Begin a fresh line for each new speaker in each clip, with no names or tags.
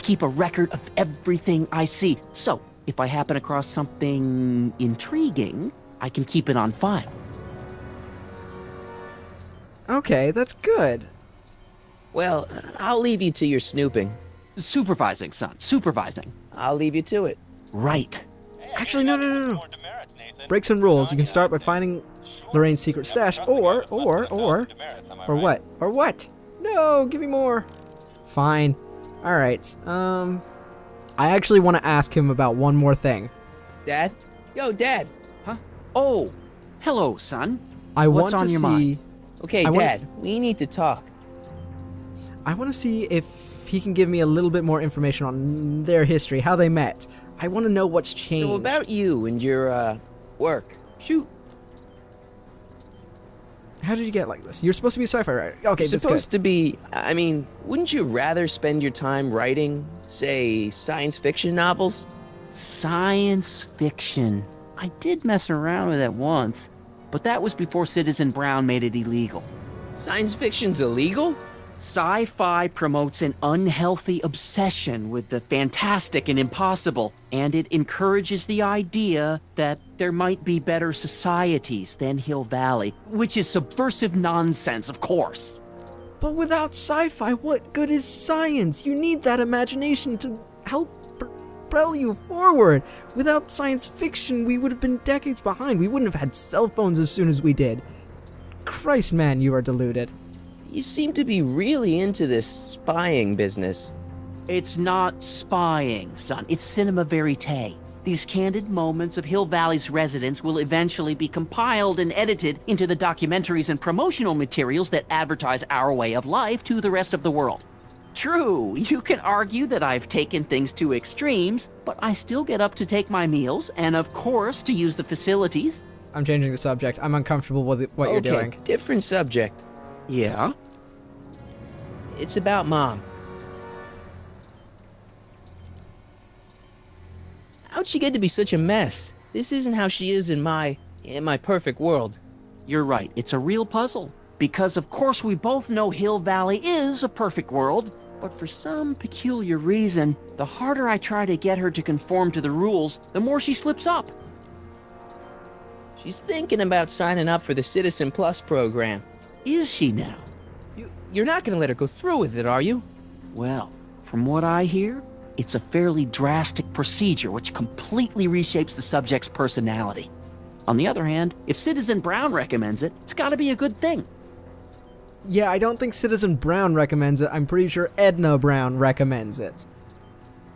keep a record of everything I see. So, if I happen across something intriguing, I can keep it on file.
Okay, that's good.
Well, I'll leave you to your snooping.
Supervising, son, supervising.
I'll leave you to it.
Right.
Actually, no. Break some rules. You can start by finding Lorraine's secret stash, or what? Or what? No, give me more. Fine. Alright, I actually want to ask him about one more thing.
Dad? Yo, Dad!
Huh? Oh, hello, son.
I
What's
want to
on your
see...
mind?
Okay, Dad, we need to talk.
I want to see if he can give me a little bit more information on their history, how they met. I want to know what's changed.
So about you and your, work.
Shoot.
How did you get like this? You're supposed to be a sci-fi writer. Okay, that's good.
Supposed to be, I mean, wouldn't you rather spend your time writing, say, science fiction novels?
Science fiction. I did mess around with it once, but that was before Citizen Brown made it illegal.
Science fiction's illegal?
Sci-fi promotes an unhealthy obsession with the fantastic and impossible, and it encourages the idea that there might be better societies than Hill Valley, which is subversive nonsense, of course.
But without sci-fi, what good is science? You need that imagination to help propel you forward. Without science fiction, we would have been decades behind. We wouldn't have had cell phones as soon as we did. Christ, man, you are deluded.
You seem to be really into this spying business.
It's not spying, son. It's cinema verite. These candid moments of Hill Valley's residents will eventually be compiled and edited into the documentaries and promotional materials that advertise our way of life to the rest of the world. True, you can argue that I've taken things to extremes, but I still get up to take my meals, and of course to use the facilities.
I'm changing the subject. I'm uncomfortable with what you're doing.
Different subject.
Yeah?
It's about Mom. How'd she get to be such a mess? This isn't how she is in my perfect world.
You're right, it's a real puzzle. Because of course we both know Hill Valley is a perfect world, but for some peculiar reason, the harder I try to get her to conform to the rules, the more she slips up.
She's thinking about signing up for the Citizen Plus program.
Is she now?
You're not gonna let her go through with it, are you?
Well, from what I hear, it's a fairly drastic procedure which completely reshapes the subject's personality. On the other hand, if Citizen Brown recommends it, it's gotta be a good thing.
Yeah, I don't think Citizen Brown recommends it. I'm pretty sure Edna Brown recommends it.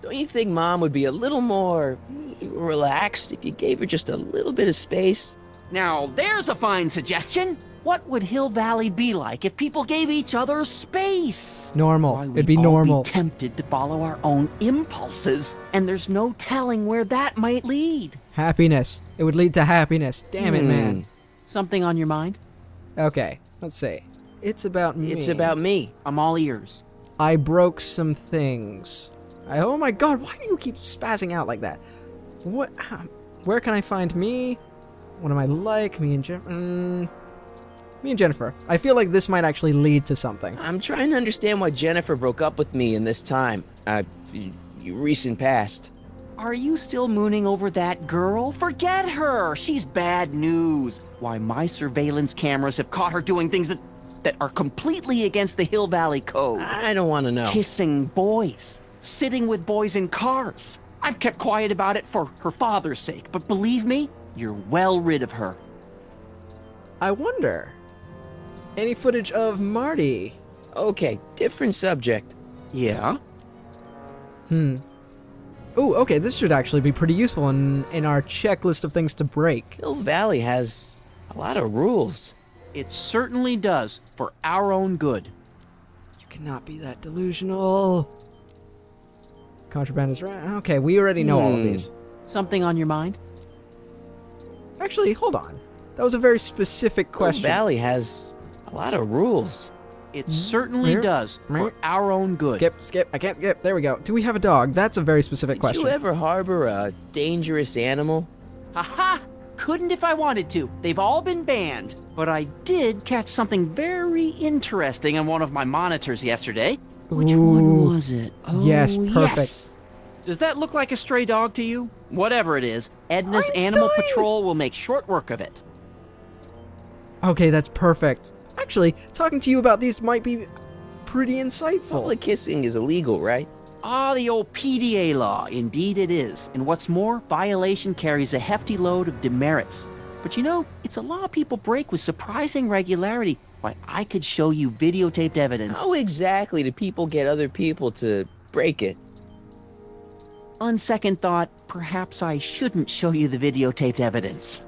Don't you think Mom would be a little more relaxed if you gave her just a little bit of space?
Now, there's a fine suggestion. What would Hill Valley be like if people gave each other space?
Normal.
Why,
It'd be normal.
We'd all be tempted to follow our own impulses, and there's no telling where that might lead.
Happiness. It would lead to happiness. Damn it, man.
Something on your mind?
Okay, let's see. It's about me.
It's about me.
I'm all ears.
I broke some things. Oh my god, why do you keep spazzing out like that? What? Where can I find me? What am I like? Me and Jennifer. I feel like this might actually lead to something.
I'm trying to understand why Jennifer broke up with me in this time. Recent past.
Are you still mooning over that girl? Forget her! She's bad news. Why, my surveillance cameras have caught her doing things that are completely against the Hill Valley Code.
I don't want to know.
Kissing boys. Sitting with boys in cars. I've kept quiet about it for her father's sake, but believe me, you're well rid of her.
I wonder. Any footage of Marty?
Okay, different subject.
Yeah?
Ooh, okay, this should actually be pretty useful in our checklist of things to break.
Hill Valley has a lot of rules.
It certainly does, for our own good.
You cannot be that delusional. Contraband is right. Okay, we already know all of these.
Something on your mind?
Actually, hold on. That was a very specific question.
Hill Valley has a lot of rules.
It certainly does, for our own good.
Skip. I can't skip. There we go. Do we have a dog? That's a very specific question.
Did you ever harbor a dangerous animal?
Haha! Couldn't if I wanted to. They've all been banned. But I did catch something very interesting on one of my monitors yesterday. Which one was it? Oh,
yes, perfect.
Yes. Does that look like a stray dog to you? Whatever it is, Edna's Animal
Einstein!
Patrol will make short work of it.
Okay, that's perfect. Actually, talking to you about these might be pretty
All
insightful.
the kissing is illegal, right?
Ah, the old PDA law. Indeed it is. And what's more, violation carries a hefty load of demerits. But you know, it's a law people break with surprising regularity. Why, I could show you videotaped evidence.
How exactly do people get other people to break it?
On second thought, perhaps I shouldn't show you the videotaped evidence.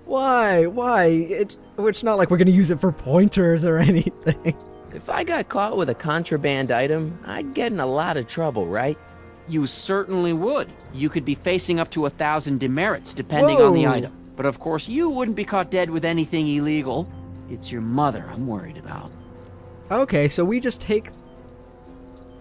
Why? Why? It's not like we're gonna use it for pointers or anything.
If I got caught with a contraband item, I'd get in a lot of trouble, right?
You certainly would. You could be facing up to 1,000 demerits, depending on the
Whoa.
item. But of course, you wouldn't be caught dead with anything illegal. It's your mother I'm worried about.
Okay, so we just take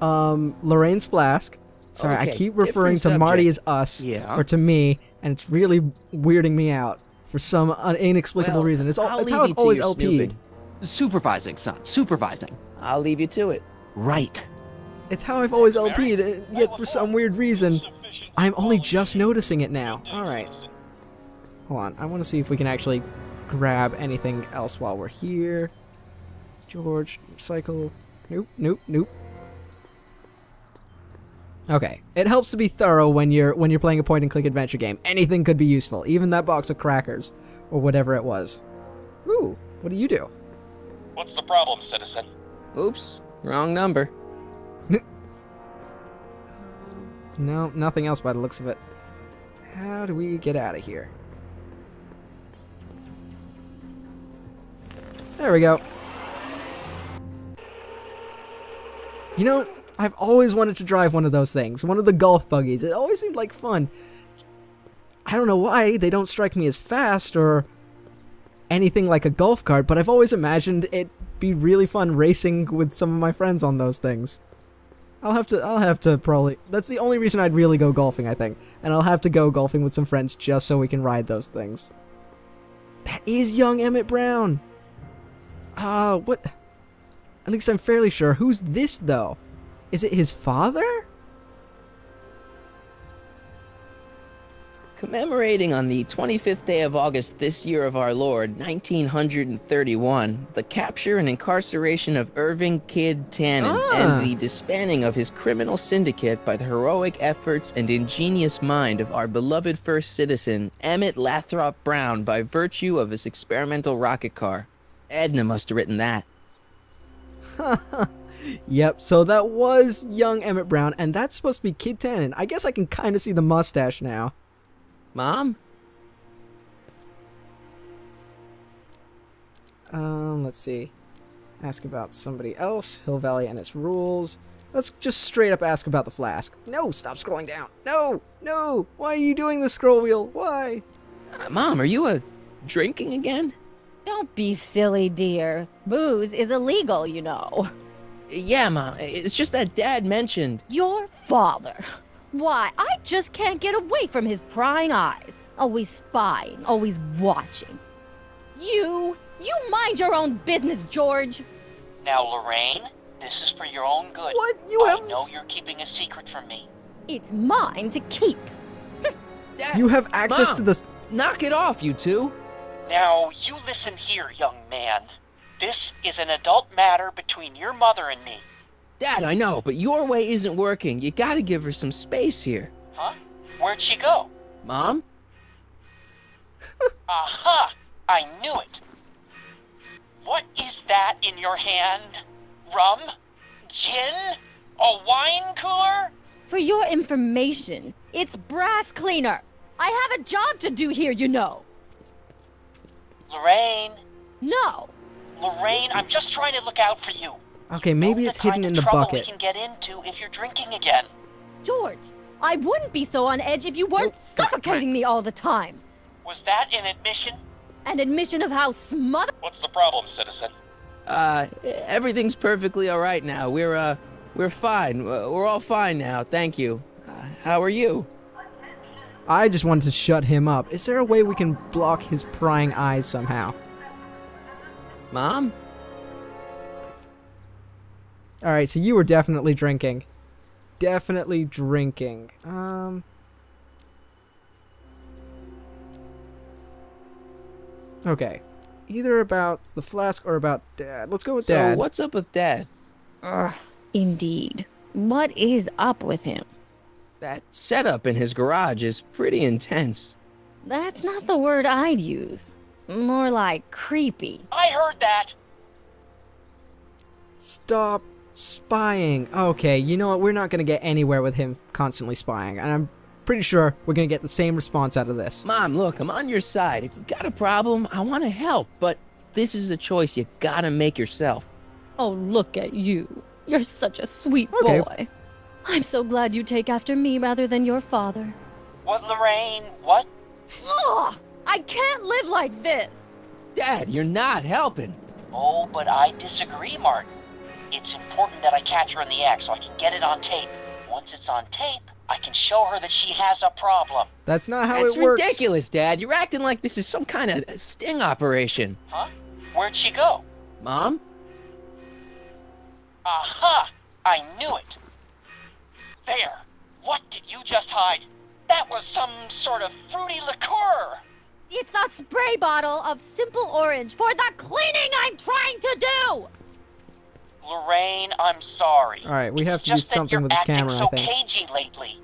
Lorraine's flask. Sorry, I
Okay,
keep referring to
different
Marty
subject.
as us,
Yeah.
or to me, and it's really weirding me out for some inexplicable
Well,
reason. It's
I'll
how
leave
I've
you to
always
your
LP'd.
snooping.
Supervising, son. Supervising.
I'll leave you to it.
Right.
It's how I've always LP'd, and yet for some weird reason, I'm only just noticing it now. Alright. Hold on, I want to see if we can actually grab anything else while we're here. George, cycle. Nope, nope, nope. Okay, it helps to be thorough when you're playing a point-and-click adventure game. Anything could be useful, even that box of crackers, or whatever it was. Ooh, what do you do?
What's the problem, citizen?
Oops, wrong number.
No, nothing else by the looks of it. How do we get out of here? There we go. You know, I've always wanted to drive one of those things, one of the golf buggies. It always seemed like fun. I don't know why they don't strike me as fast or anything like a golf cart, but I've always imagined it'd be really fun racing with some of my friends on those things. I'll have to probably, that's the only reason I'd really go golfing, I think. And I'll have to go golfing with some friends just so we can ride those things. That is young Emmett Brown. What? At least I'm fairly sure. Who's this, though? Is it his father?
Commemorating on the 25th day of August this year of our Lord, 1931, the capture and incarceration of Irving Kid Tannen and the disbanding of his criminal syndicate by the heroic efforts and ingenious mind of our beloved first citizen, Emmett Lathrop Brown, by virtue of his experimental rocket car. Edna must have written that.
Yep, so that was young Emmett Brown, and that's supposed to be Kid Tannen. I guess I can kind of see the mustache now.
Mom?
Let's see. Ask about somebody else, Hill Valley and its rules. Let's just straight up ask about the flask. No, stop scrolling down. No, no, why are you doing this scroll wheel? Why?
Mom, are you drinking again?
Don't be silly, dear. Booze is illegal, you know.
Yeah, Mom, it's just that Dad mentioned.
Your father. Why, I just can't get away from his prying eyes. Always spying, always watching. You mind your own business, George.
Now, Lorraine, this is for your own good.
What? You have...
I know you're keeping a secret from me.
It's mine to keep.
Dad,
You have access
Mom,
to this...
Knock it off, you two.
Now, you listen here, young man. This is an adult matter between your mother and me.
Dad, I know, but your way isn't working. You gotta give her some space here.
Huh? Where'd she go?
Mom?
Aha! I knew it. What is that in your hand? Rum? Gin? A wine cooler?
For your information, it's brass cleaner. I have a job to do here, you know.
Lorraine?
No.
Lorraine, I'm just trying to look out for you.
Okay, maybe
Know
it's
the
hidden
kind
in
of
the
trouble
bucket.
we can get into if you're drinking again.
George, I wouldn't be so on edge if you weren't suffocating me all the time.
Was that an admission?
An admission of how smothered.
What's the problem, citizen?
Everything's perfectly all right now. We're fine. We're all fine now, thank you. How are you?
I just wanted to shut him up. Is there a way we can block his prying eyes somehow?
Mom?
Alright, so you were definitely drinking. Definitely drinking. Okay. Either about the flask or about Dad. Let's go with Dad.
So what's up with Dad?
Indeed. What is up with him?
That setup in his garage is pretty intense.
That's not the word I'd use. More like creepy.
I heard that.
Stop spying. Okay, you know what? We're not going to get anywhere with him constantly spying. And I'm pretty sure we're going to get the same response out of this.
Mom, look, I'm on your side. If you've got a problem, I want to help. But this is a choice you gotta make yourself.
Oh, look at you. You're such a sweet boy. I'm so glad you take after me rather than your father.
What, Lorraine? What?
Ugh! I can't live like this!
Dad, you're not helping.
Oh, but I disagree, Martin. It's important that I catch her in the act so I can get it on tape. Once it's on tape, I can show her that she has a problem.
That's not how
That's
it works.
That's ridiculous, Dad. You're acting like this is some kind of sting operation.
Huh? Where'd she go?
Mom?
Aha! I knew it. There. What did you just hide? That was some sort of fruity liqueur.
It's a spray bottle of simple orange for the cleaning I'm trying to do!
Lorraine, I'm sorry.
Alright, we have to do something with this camera, I think.
Cagey lately.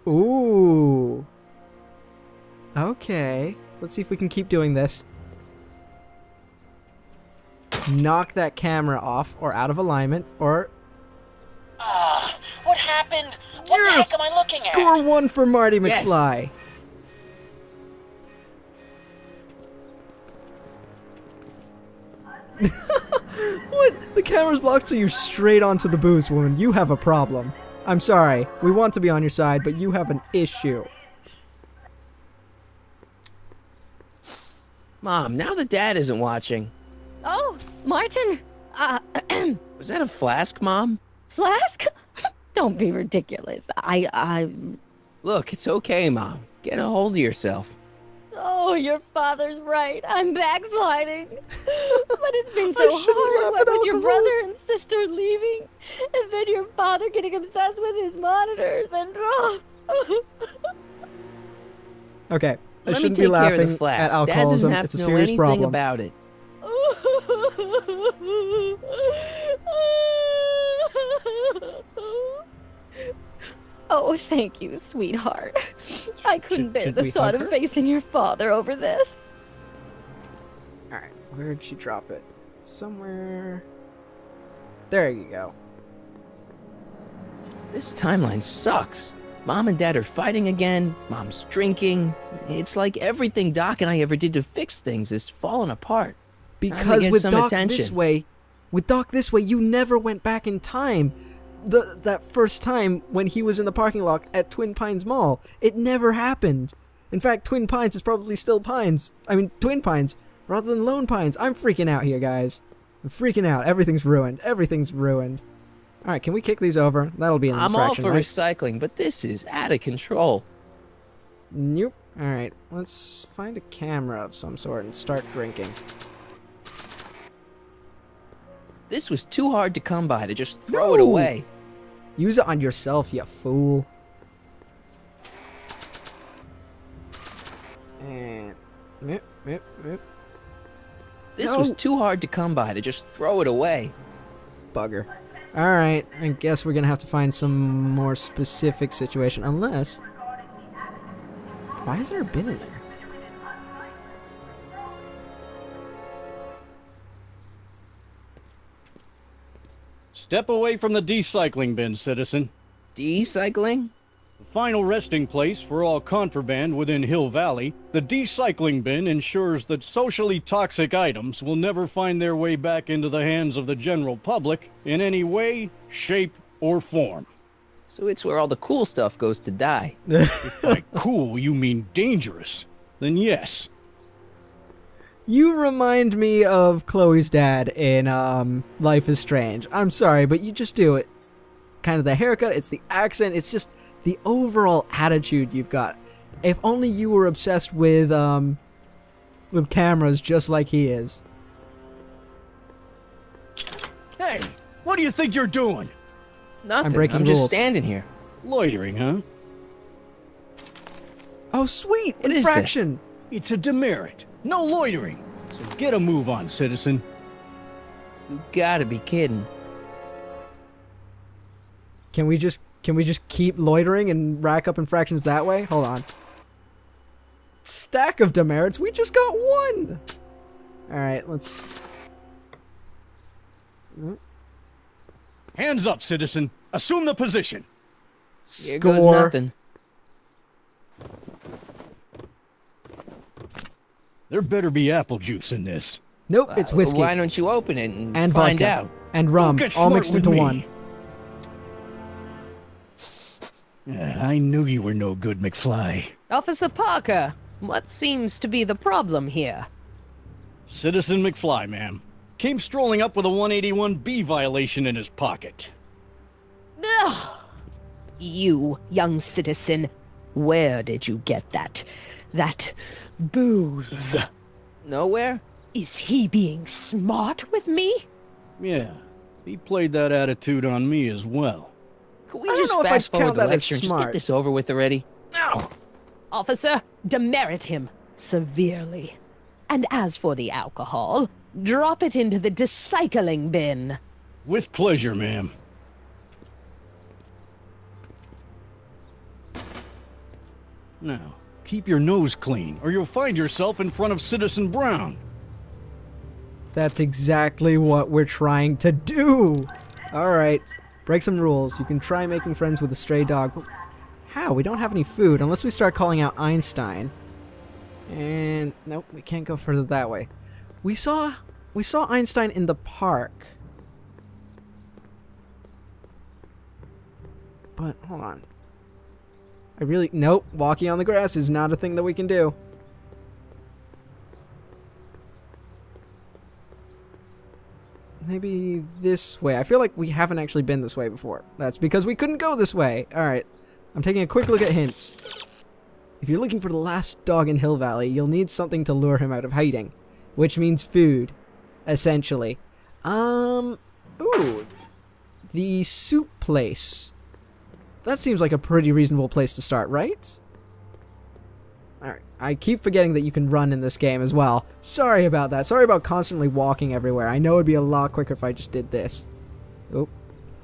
Ooh. Okay. Let's see if we can keep doing this. Knock that camera off or out of alignment or...
What happened? What the heck am I looking at?
Score 1 for Marty McFly. What? The camera's blocked so you're straight onto the booze, woman. You have a problem. I'm sorry. We want to be on your side, but you have an issue.
Mom, now that Dad isn't watching.
Oh, Martin.
Was that a flask, Mom?
Flask? Don't be ridiculous.
Look, it's okay, Mom. Get a hold of yourself.
Oh, your father's right. I'm backsliding. But it's been so hard, what with your brother and sister leaving, and then your father getting obsessed with his monitors, and
Okay, I shouldn't be laughing at alcoholism. It's a serious problem.
About it.
Oh, thank you, sweetheart. I couldn't bear the thought of facing your father over this.
Alright, where'd she drop it? Somewhere... There you go.
This timeline sucks. Mom and Dad are fighting again. Mom's drinking. It's like everything Doc and I ever did to fix things is falling apart.
Because with Doc this way, you never went back in time. That first time when he was in the parking lot at Twin Pines Mall, it never happened. In fact, Twin Pines is probably still Pines. I mean, Twin Pines rather than Lone Pines. I'm freaking out here, guys. I'm freaking out. Everything's ruined. Everything's ruined. All right, can we kick these over? That'll be an infraction,
I'm all for
right?
recycling, but this is out of control.
Nope. All right, let's find a camera of some sort and start drinking.
This was too hard to come by to just throw it away.
Use it on yourself, you fool. And...
This was too hard to come by to just throw it away.
Bugger. Alright, I guess we're gonna have to find some more specific situation, unless... Why is there a bin in there?
Step away from the decycling bin, citizen.
Decycling?
The final resting place for all contraband within Hill Valley, the decycling bin ensures that socially toxic items will never find their way back into the hands of the general public in any way, shape, or form.
So it's where all the cool stuff goes to die.
If by cool you mean dangerous, then yes.
You remind me of Chloe's dad in Life is Strange. I'm sorry, but you just do. It's kind of the haircut, it's the accent, it's just the overall attitude you've got. If only you were obsessed with cameras just like he is.
What do you think you're doing?
Nothing.
I'm breaking
I'm
rules.
just standing here.
Loitering, huh?
Oh, sweet!
What is
Infraction!
It's a demerit. No loitering. So get a move on, citizen.
You gotta be kidding.
Can we just keep loitering and rack up infractions that way? Hold on. Stack of demerits. We just got one. All right, let's.
Hands up, citizen. Assume the position.
Here goes
Score.
nothing.
There better be apple juice in this.
Nope, it's whiskey
Why don't you open it and
and
find
vodka
out?
and rum,
Get
all
smart
mixed
with
into
me.
one.
I knew you were no good, McFly.
Officer Parker, what seems to be the problem here?
Citizen McFly, ma'am. Came strolling up with a 181B violation in his pocket.
Ugh. You, young citizen, where did you get that booze?
Nowhere?
Is he being smart with me?
Yeah, he played that attitude on me as well.
Could we
I don't
just
know if I'd
fast forward
count
the
that as
lecture and just
smart.
get this over with already?
Officer, demerit him severely. And as for the alcohol, drop it into the recycling bin.
With pleasure, ma'am. Now, keep your nose clean, or you'll find yourself in front of Citizen Brown.
That's exactly what we're trying to do. All right, break some rules. You can try making friends with a stray dog. How? We don't have any food unless we start calling out Einstein. And nope, we can't go further that way. We saw Einstein in the park. But hold on. Nope, walking on the grass is not a thing that we can do. Maybe this way. I feel like we haven't actually been this way before. That's because we couldn't go this way. Alright, I'm taking a quick look at hints. If you're looking for the last dog in Hill Valley, you'll need something to lure him out of hiding. Which means food, essentially. Ooh. The soup place. That seems like a pretty reasonable place to start, right? Alright, I keep forgetting that you can run in this game as well. Sorry about that. Sorry about constantly walking everywhere. I know it'd be a lot quicker if I just did this. Oop.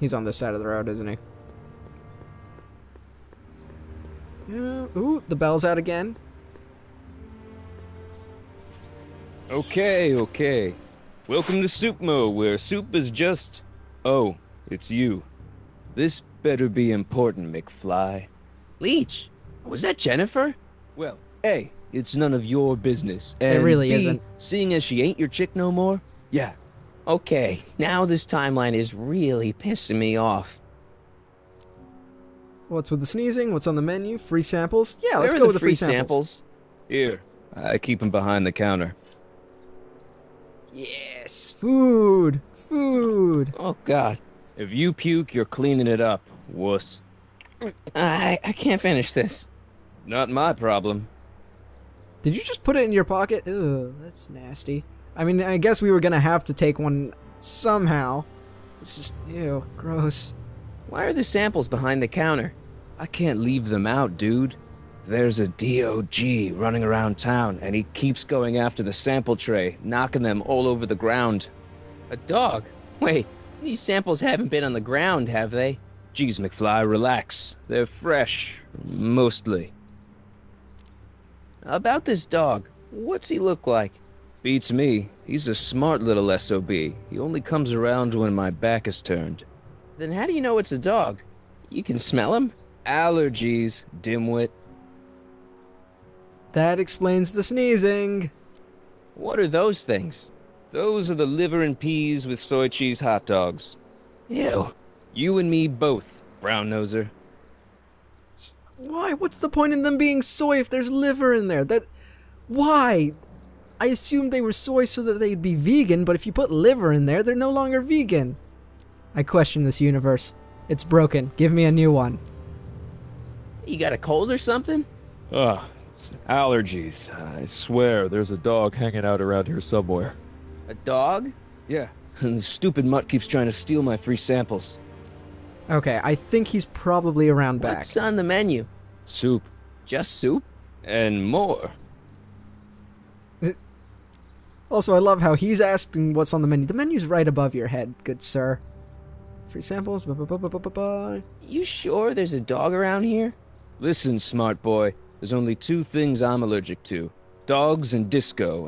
He's on this side of the road, isn't he? Ooh, the bell's out again.
Okay. Welcome to Soup Mo, where soup is just... Oh, it's you. This better be important, McFly.
Leech, was that Jennifer?
Well, A, it's none of your business, and
really
B,
isn't.
seeing as she ain't your chick no more, yeah.
Okay, now this timeline is really pissing me off.
What's with the sneezing? What's on the menu? Free samples? Yeah, let's
Where
go
are
with the free samples.
Here, I keep 'em behind the counter.
Yes, food. Food.
Oh, God.
If you puke, you're cleaning it up, wuss.
I can't finish this.
Not my problem.
Did you just put it in your pocket? Ugh, that's nasty. I mean, I guess we were gonna have to take one somehow. It's just, ew, gross.
Why are the samples behind the counter?
I can't leave them out, dude. There's a DOG running around town, and he keeps going after the sample tray, knocking them all over the ground.
A dog? Wait, these samples haven't been on the ground, have they?
Geez, McFly, relax. They're fresh. Mostly.
About this dog, what's he look like?
Beats me. He's a smart little SOB. He only comes around when my back is turned.
Then how do you know it's a dog? You can smell him?
Allergies, dimwit.
That explains the sneezing.
What are those things?
Those are the liver and peas with soy cheese hot dogs.
Ew.
You and me both, brown noser.
Why? What's the point in them being soy if there's liver in there? Why? I assumed they were soy so that they'd be vegan, but if you put liver in there, they're no longer vegan. I question this universe. It's broken. Give me a new one.
You got a cold or something?
Ugh, it's allergies. I swear there's a dog hanging out around here somewhere.
A dog?
Yeah, And the stupid mutt keeps trying to steal my free samples.
Okay, I think he's probably around back.
What's on the menu?
Soup.
Just soup?
And more.
Also, I love how he's asking what's on the menu. The menu's right above your head, good sir. Free samples, bye.
You sure there's a dog around here?
Listen, smart boy. There's only two things I'm allergic to. Dogs and disco.